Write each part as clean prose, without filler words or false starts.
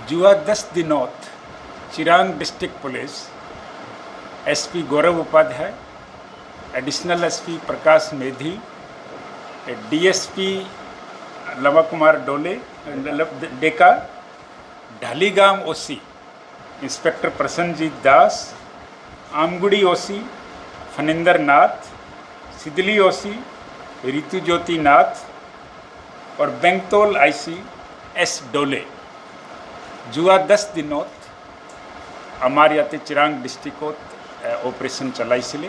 जुआ 10 दिनोत Chirang district police SP गौरव Upadhyay, additional SP प्रकाश Medhi, DSP लवा कुमार डोले डेका, ढालीगाम ओसी इंस्पेक्टर प्रसन्नजीत दास, आमगुड़ी ओसी फनिंदर नाथ, सिदली ओसी ऋतु ज्योति नाथ और बेंगतोल आईसी एस डोले जुआ 10 दिनोत आमार याते चिरांग डिस्ट्रिक्टोत ऑपरेशन चलाइছিলে।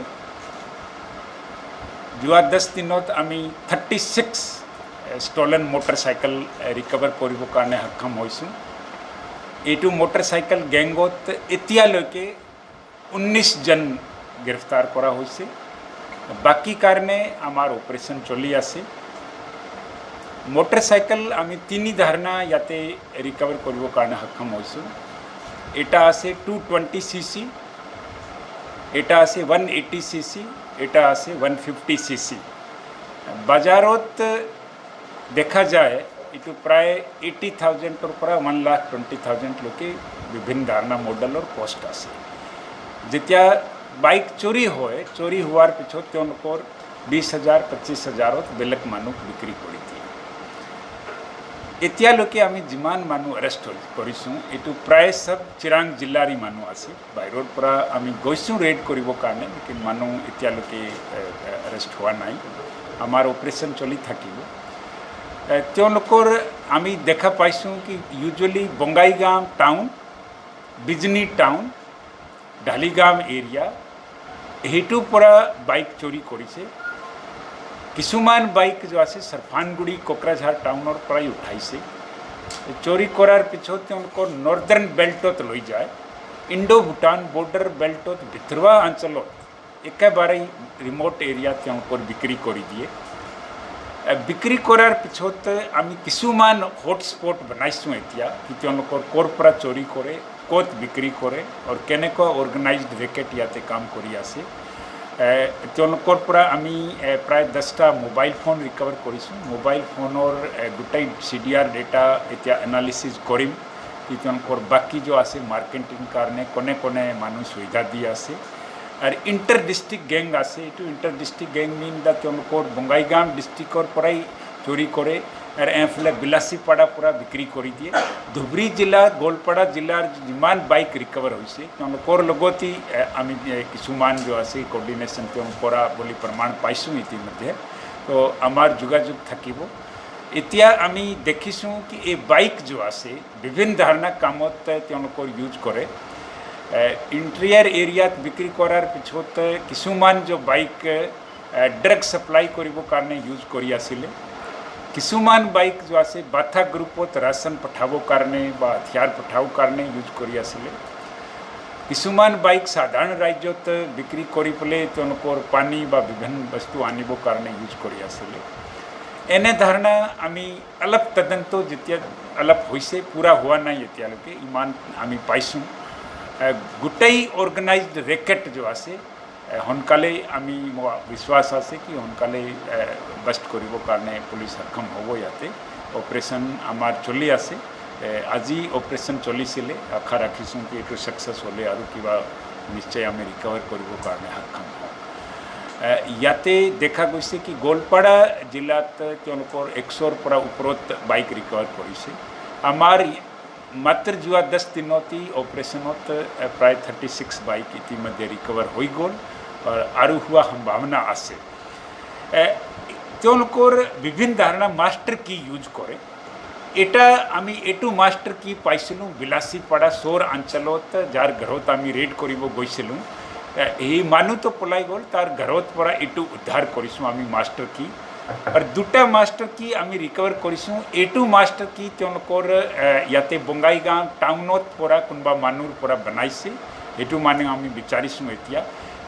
जुआ 10 दिनोत आमी 36 स्टोलन मोटरसाइकल रिकवर करिब कारणे सक्षम होइसु। एटू मोटरसाइकल गैंगोत एतियाলৈকে 19 जन ग्रेफ्तार करा होइছে। बाकी कारणे आमार ऑपरेशन चली आसे। मोटरसाइकल आमी 3 धारणा याते रिकवर करिब कारणे सक्षम होइसु। एटा आसे 220 सीसी, एटा आसे 180 सीसी, एटा आसे 150 सीसी। बाजारोत देखा जाए इटू प्राय 80,000 और प्राय 1,20,000 लोके विभिन्न धारणा मॉडल और कॉस्ट आसे। जेत्या बाइक चोरी होए, चोरी हुआर पिछो त्योनकोर 20,000 25,000 बेलेग मानुक बिक्री करी थी। एतियाলৈকে आमी जिमान मानु अरेस्ट करिसु। एटू प्राय सब चिरांग जिल्लारी मानु आसे। बाहिरोर परा आमी गइसु रेड करिब कारणे, लेकिन मानु एतियाলৈকে अरेस्ट हुआ नाई। आमार ऑपरेशन चली थाकिब। त्योलोकर आमी देखा पाइसु कि usually Bongaigaon town, Bijni town, Dhaligaon area हेटू परा बाइक चोरी करिছে। किसुमान बाइक जो आसे सरफानगुड़ी कोकराझार टाउनर प्राय उठाइছে। चोरी करार पिछोते उनको नॉर्दर्न बेल्टत लई जाए, इंडो भूटान बॉर्डर बेल्टत भितरवा अंचलत एकेबारे रिमोट एरिया उनको बिक्री करी दिए। बिक्री करार पिछोते आमी किसुमान हॉटस्पॉट बनाइसु एतिया कि তেওঁলোকৰ कोरपरा चोरी करे, कोत बिक्री करे और केनेको ऑर्गेनाइज्ड रैकेट याते काम करी आसे। তেওঁলোকৰ পৰা আমি প্ৰায় 10টা মোবাইল ফোন ৰিকভাৰ কৰিছোঁ। মোবাইল ফোনৰ গোটেই CDR ডেটা এতিয়া এনালিচিছ কৰিম কি তেওঁলোকৰ বাকী जो আছে মাৰ্কেটিং কাৰণে কোনে কোনে মানুহ সুবিধা দি আছে। আৰু ইণ্টাৰ ডিষ্ট্ৰিক্ট গেং আছে। এইটো ইণ্টাৰ ডিষ্ট্ৰিক্ট গেং মিন দা তেওঁলোকৰ বঙাইগাম ডিষ্ট্ৰিক্টৰ পৰাই চুৰি কৰে আৰু এফালে বিলাসীপাৰা পৰা বিক্ৰী কৰি দিয়ে। ধুবুৰী জিলা গোৱালপাৰা জিলাৰ যিমান বাইক ৰিকভাৰ হৈছে তেওঁলোকৰ লগতে আমি কিছুমান जो আছে কোঅৰ্ডিনেশ্যন কৰা বুলি প্ৰমাণ পাইছোঁ ইতিমধ্যে। তো আমাৰ যোগাযোগ থাকিব। এতিয়া আমি দেখিছোঁ কি এই বাইক जो আছে বিভিন্ন ধৰণৰ কামত তেওঁলোকৰ ইউজ কৰে। ইণ্টেৰিয়াৰ এৰিয়াত বিক্ৰী কৰাৰ পিছত কিছুমান जो বাইক ড্ৰাগ সাপ্লাই কৰিবৰ কাৰণে ইউজ কৰি আছিলে। किसुमान बाइक जो आसे बाथा ग्रुपत राशन पठाबो कारणे बा हथियार पठाबो कारणे यूज करी आसिले। किसुमान बाइक साधारण राज्यत बिक्री करी पेले তেওঁলোকৰ पानी बा विभिन्न वस्तु आनिबो कारणे यूज करी आसिले। एने धारणा आमी अलग तदंतो जेतिया अलग होइसे पूरा हुआ नाही एतियाলৈকে इमान आमी पाइसु। गोटेई ऑर्गेनाइज्ड रैकेट जो आसे সোনকালে আমি বিশ্বাস আছে কি সোনকালে বাস্ট কৰিব কাৰণে পুলিচ সক্ষম হ'ব। ইয়াতে অপাৰেশ্যন আমাৰ চলি আছে। আজি অপাৰেশ্যন চলিছিলে। আশা ৰাখিছোঁ কি এইটো ছাকচেছ হ'লে আৰু কিবা নিশ্চয় আমি ৰিকভাৰ কৰিবৰ কাৰণে সক্ষম হ'ম। ইয়াতে দেখা গৈছে কি গোৱালপাৰা জিলাত তেওঁলোকৰ 100ৰ পৰা ওপৰত বাইক ৰিকভাৰ কৰিছে। আমাৰ মাত্ৰ যোৱা 10 দিনতে অপাৰেশ্যনত প্ৰায় 36 বাইক ইতিমধ্যে ৰিকভাৰ হৈ গ'ল আৰু हुआ संभावना আছে। তেওঁলোকৰ বিভিন্ন ধৰণৰ মাস্টাৰ কি ইউজ কৰে। এটা আমি এটু মাস্টাৰ কি পাইছিলোঁ বিলাসীপাৰা চোৰ অঞ্চলত, যাৰ ঘৰত আমি ৰেড কৰিব গৈছিলোঁ। এই মানুহ তো পলাই গ'ল, তাৰ ঘৰত পৰা এটু উদ্ধাৰ কৰিছোঁ আমি মাস্টাৰ কি। আৰু দুটা মাস্টাৰ কি আমি ৰিকভাৰ কৰিছোঁ। এটু মাস্টাৰ কি তেওঁলোকৰ ইয়াতে বঙাইগাঁও টাউনত পৰা কোনোবা মানুহৰ পৰা বনাইছে। এইটো মানে আমি বিচাৰিছোঁ এতিয়া।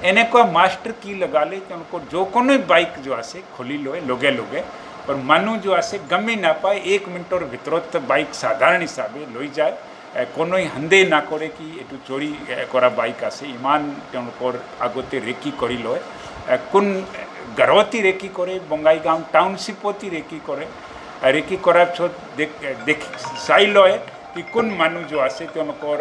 এনেকুৱা মাস্টাৰ কি লগালে তেওঁলোকৰ जो কোনো বাইক जो আছে খুলি লয় লগে লগে और মানুহ जो আছে গমেই নাপায় 1 মিনিটৰ ভিতৰত বাইক সাধাৰণ হিচাপে লৈ যায়। কোনো সন্দেহ নকৰে কি এইটো চোৰি কৰা বাইক আছে। ইমান তেওঁলোকৰ আগতে ৰেকি কৰি লয়। কোন গাৰৱতী ৰেকি কৰে, বঙাইগাঁও টাউনশ্বিপতি ৰেকি কৰে। ৰেকি কৰাৰ পিছত চাই লয় कि কোন মানুহ जो আছে তেওঁলোকৰ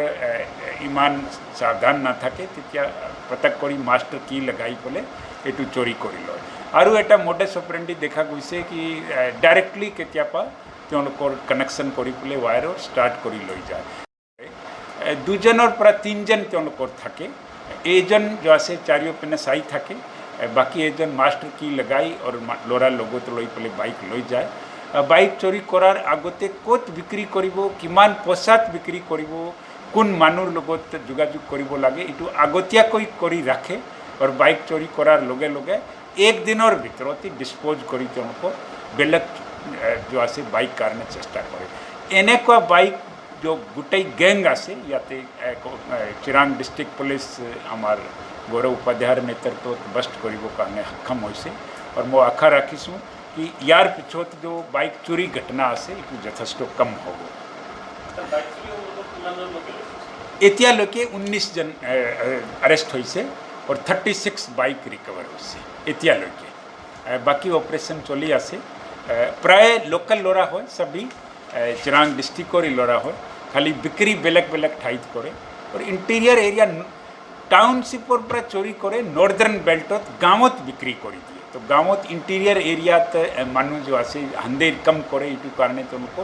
ইমান সাৱধান নাথাকে তেতিয়া পতক কৰি মাষ্টাৰ কি লগাই পেলাই এইটো চুৰি কৰি লয় আৰু এটা মডাছ অপাৰেণ্ডি দেখা গৈছে কি ডাইৰেক্টলি কেতিয়াবা তেওঁলোকৰ কানেকশ্যন কৰি পেলাই ৱায়াৰৰ ষ্টাৰ্ট কৰি লৈ যায় দুজনৰ পৰা তিনিজন তেওঁলোকৰ থাকে এইজন जो আছে চাৰিওপিনে চাই থাকে বাকী এজন মাষ্টাৰ কি লগাই আৰু ল'ৰাৰ লগত লৈ পেলাই বাইক লৈ যায় বাইক চুৰি কৰাৰ আগতে ক'ত বিক্ৰী কৰিব কিমান পইচাত বিক্ৰী কৰিব কোন মানুহৰ লগত যোগাযোগ কৰিব লাগে এইটো আগতীয়াকৈ কৰি ৰাখে আৰু বাইক চুৰি কৰাৰ লগে লগে এক দিনৰ ভিতৰতে ডিসপোজ কৰি তেওঁলোকক বেলেগ जो আছে বাইক কাৰণে চেষ্টা কৰে এনেকুৱা বাইক जो গোটেই গেং আছে ইয়াতে চিৰাং ডিষ্ট্ৰিক্ট পুলিচ আমাৰ গৌৰৱ উপাধ্যায়ৰ নেতৃত্বত বষ্ট কৰিবৰ কাৰণে সক্ষম হৈছে আৰু মই আশা ৰাখিছোঁ कि यार पिछोत जो बाइक चोरी घटना আছে একটু যথেষ্ট কম হ'ব এতিয়ালৈকে 19 জন अरेस्ट হৈছে और 36 বাইক রিকভার হৈছে এতিয়ালৈকে বাকি অপারেশন চলি আছে প্রায় লোকাল লৰা হয় সবই চিৰাং ডিস্ট্ৰিক্টৰ লৰা হয় খালি বিক্ৰি বেলেগ বেলেগ ঠাইত কৰে और इंटीरियर एरिया टाउनशिपर পৰা চুৰি কৰে নৰ্দাৰ্ন বেল্টত গাঁৱত বিক্ৰি কৰি দিয়ে तो गाँवत इंटीरियर एरियात मानु जो आसे हंदेर कम करे इटू कारणे तुमको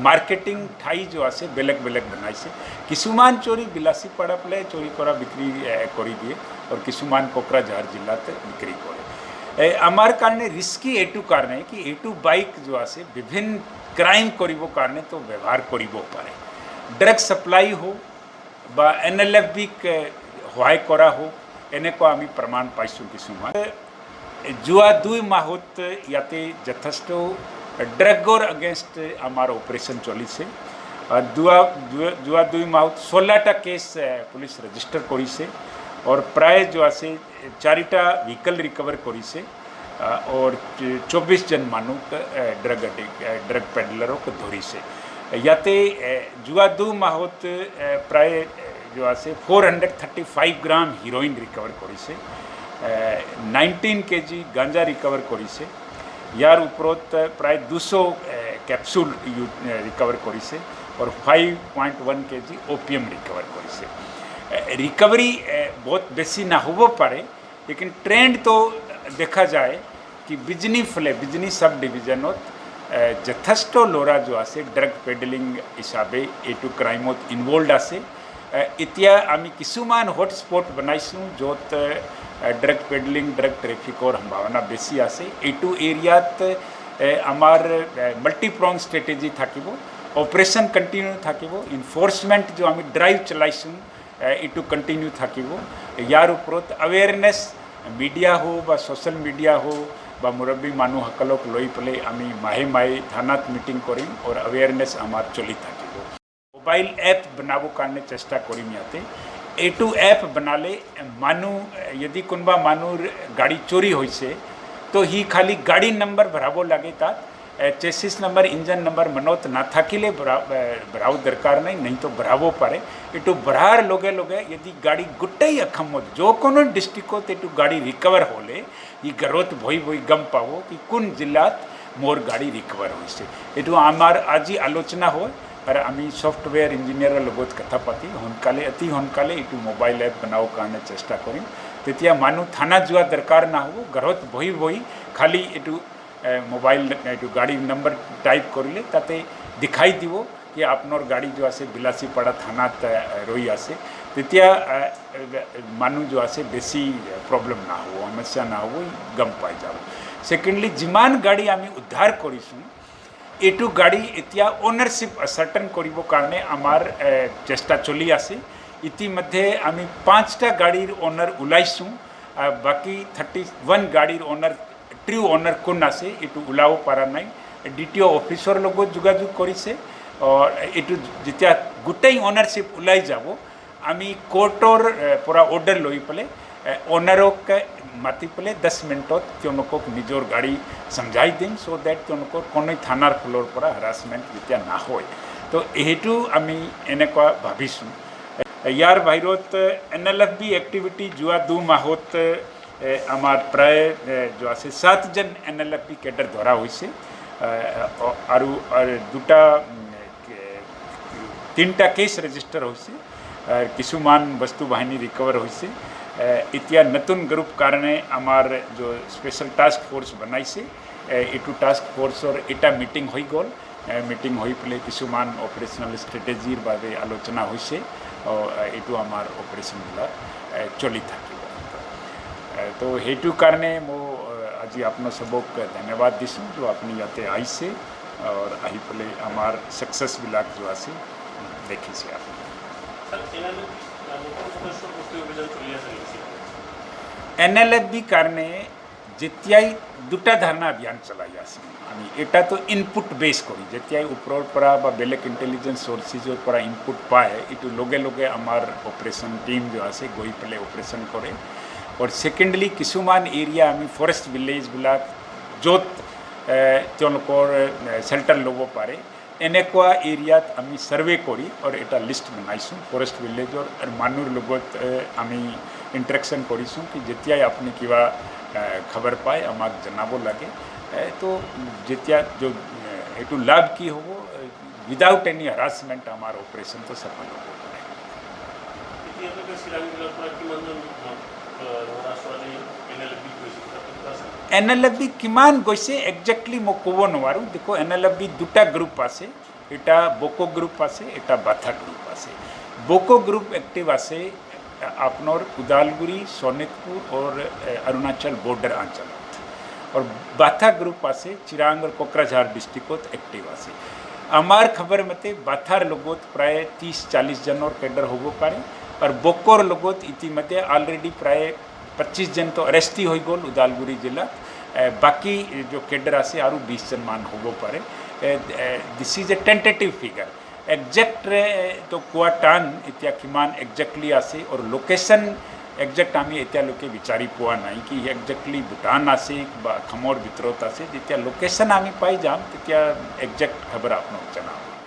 मार्केटिंग ठाई जो आसे बेलेग बेलेग बनाइसे किसुमान चोरी बिलासी पड़ा पड़े चोरी करा बिक्री करी दिए और किसुमान कोकराझार जिल्लात बिक्री करे आमार कारणे रिस्की एटू कारणे कि एटू बाइक जो आसे विभिन्न क्राइम करिबो कारणे तो व्यवहार करिबो पारे ड्रग सप्लाई हो बा NLFB होय करा हो এনেকুৱা আমি प्रमाण पाइसु किसुमान जुआ 2 माहत याते যথেষ্ট ড্রাগর अगेंस्ट आमार ऑपरेशन चलिसे और जुआ 2 माहत 16टा केस पुलिस रजिस्टर करिसे और प्राय जो आसे 4टा व्हीकल रिकवर करिसे और 24 जन मानुक ड्रग पेडलरों को धरिसे याते जुआ 2 माहत प्राय जो आसे 435 ग्राम हिरोइन रिकवर करिसे 19 kg गांजा रिकवर करिसे यार उपरोत प्राय 200 कैप्सूल रिकवर करिसे और 5.1 kg ओपियम रिकवर करिसे रिकवरी बहुत बेसी ना होबो पारे लेकिन ट्रेंड तो देखा जाए कि बिजनी सब डिविजनत যথেষ্ট ল'ৰা जो आसे ड्रग पेडलिंग हिसाबे एटू क्राइमत इनवल्व आसे इतिया आमी किसुमान हॉटस्पॉट बनाइছোঁ য'ত ड्रग पेडलिंग ड्रग ट्रेफिकर सम्भावना बेसी आसे एटू एरियात आमार मल्टीप्रॉंग स्ट्रेटेजी থাকিব ऑपरेशन कंटिन्यू থাকিব इनफोर्समेंट जो आमी ड्राइव चलाइছোঁ एटू कंटिन्यू থাকিব यार उपरत अवेयरनेस मीडिया हो बा सोशल मीडिया हो बा मुरब्बी मानु हकलक लई पेले आमी माहे माहे थानात मीटिंग करिम और अवेयरनेस आमार चली থাকিব मोबाइल ऐप बनाबो कारणे चेष्टा करिम याते एटू ऐप बनाले मानु यदि कोनबा मानुर गाड़ी चोरी होइसे तो ही खाली गाड़ी नंबर भराबो लागे ता चेसिस नंबर इंजन नंबर मनोत ना थाकिले भराव दरकार नहीं तो भराबो पारे एटू भरार लोगे लोगे यदि गाड़ी गुट्टई अखमत जो कोनो डिस्ट्रिक्ट एटू गाड़ी रिकवर होले ये गरोत भई गम पावो कि कुन जिल्लात मोर गाड़ी रिकवर होइसे एटू आमार आजी आलोचना हो और आमी सॉफ्टवेयर इंजिनियर लगत कथा पाती हनकाले अति हनकाले एटू मोबाइल ऐप बनाओ कारणे चेष्टा करिम तेतिया मानु थाना जुआ दरकार ना हो घरत भई खाली एटू मोबाइल एटू गाड़ी नंबर टाइप करिले ताते दिखाई दिवो कि आपनर गाड़ी जो आसे बिलासीपाड़ा थानात रही आसे तेतिया मानु जो आसे बेसी प्रॉब्लम ना हो समस्या ना हो गम पाई जाओ सेकेंडली जिमान गाड़ी आमी उद्धार करिছোঁ एटू गाड़ी इतिया ओनरशिप सर्टन करिबो कारणे आमार चेष्टा चली आसे इतिमध्ये आमी 5टा गाड़ीर ओनर उलाइছোঁ बाकी 31 गाड़ीर ओनर ट्रू ओनर कोन आसे एटू उलाओ पारा नाई DTO ऑफिसर लोगो जोगाजोग करिसे और एटू जेतिया गोटेई ओनरशिप उलाई जाबो आमी कोर्टर पूरा ऑर्डर लई पेले ओनरक माति पेले 10 मिनटत তেওঁলোকক নিজৰ गाड़ी समझाई दिम सो दैट তেওঁলোকৰ কোনো থানাৰ ফ্লোৰ পৰা হ্যাৰাসমেন্ট যেতিয়া না হয় তো এইটো আমি এনেকুৱা ভাবিছোঁ ইয়াৰ বাহিৰত NLFB एक्टिविटी जुआ 2 माहत आमार प्राय जो আছে 7 জন NLFB कैडर ধরা হয়েছে और 2টা 3টা কেছ ৰেজিষ্টাৰ হৈছে কিছুমান বস্তু বাহিনী ৰিকভাৰ হৈছে এতিয়া নতুন গ্ৰুপ কাৰণে আমাৰ যে স্পেচিয়েল টাস্ক ফোৰ্স বনাইছে এইটো টাস্ক ফোৰ্সৰ এটা মিটিং হৈ গ'ল মিটিং হৈ পেলাই কিছুমান অপাৰেশ্যনেল ষ্ট্ৰেটেজিৰ বাবে আলোচনা হৈছে এইটো আমাৰ অপাৰেশ্যনবিলাক চলি থাকিব তো সেইটো কাৰণে মই আজি আপোনাৰ সবক ধন্যবাদ দিছোঁ যে আপুনি ইয়াতে আহিছে और आही पेले आमार सक्सेस बिलाक जो आसे देखी से आप NLFB कारणे जेतियाई दुटा धारणा अभियान चलाई आसे आनी एटा तो इनपुट बेस करी जेतियाई उपरोर परा बा बेलेक इंटेलिजेंस सोर्सेजर परा इनपुट पाए इटू लोगे लोगे आमार ऑपरेशन टीम जो आसे गई पेले ऑपरेशन करे और सेकेंडली किसुमान एरिया आमी फॉरेस्ट विलेज बिलाक जोत তেওঁলোকৰ শেল্টাৰ ল'ব পাৰে এনেকুৱা এৰিয়াত আমি সাৰ্ভে কৰি আৰু এটা লিষ্ট বনাইছোঁ ফৰেষ্ট ভিলেজৰ আৰু মানুহৰ লগত আমি ইণ্টাৰেকশ্যন কৰিছোঁ কি যেতিয়াই আপুনি কিবা খবৰ পায় আমাক জনাব লাগে তো যেতিয়া এইটো লাভ কি হ'ব উইদাউট এনি হাৰাসমেণ্ট আমাৰ অপাৰেশ্যনটো সফল হ'ব NLFB কিমান গৈছে একজেক্টলি মই ক'ব নোৱাৰোঁ দেখো NLFB দুটা গ্ৰুপ আছে এটা বকো গ্ৰুপ আছে এটা বাথা গ্ৰুপ আছে বকো গ্ৰুপ এক্টিভ আছে আপোনাৰ উদালগুৰি শোণিতপুৰ और अरुणाचल बॉर्डर অঞ্চলত और বাথা গ্ৰুপ আছে চিৰাং और কোকৰাঝাৰ ডিষ্ট্ৰিক্টত এক্টিভ আছে আমাৰ খবৰ মতে বাথাৰ লগত প্ৰায় 30-40 জনৰ কেডাৰ হ'ব পাৰে और বকোৰ লগত ইতিমধ্যে অলৰেডি প্ৰায় 25 जन तो अरेस्टी हो गल उदालगुरी जिला बाकी जो केडर आसे आरु 20 जन मान होबो पारे this is a tentative figure exact तो कुआटान इत्या किमान एक्जेक्टली आसे और लोकेशन एक्जेक्ट आमी इत्या लोके विचारी पोआ नाही कि एक्जेक्टली भूटान आसे बा खमोर भितरत आसे जित्या लोकेशन आमी पाई जाम तित्या एक्जेक्ट खबर आपनो जनाव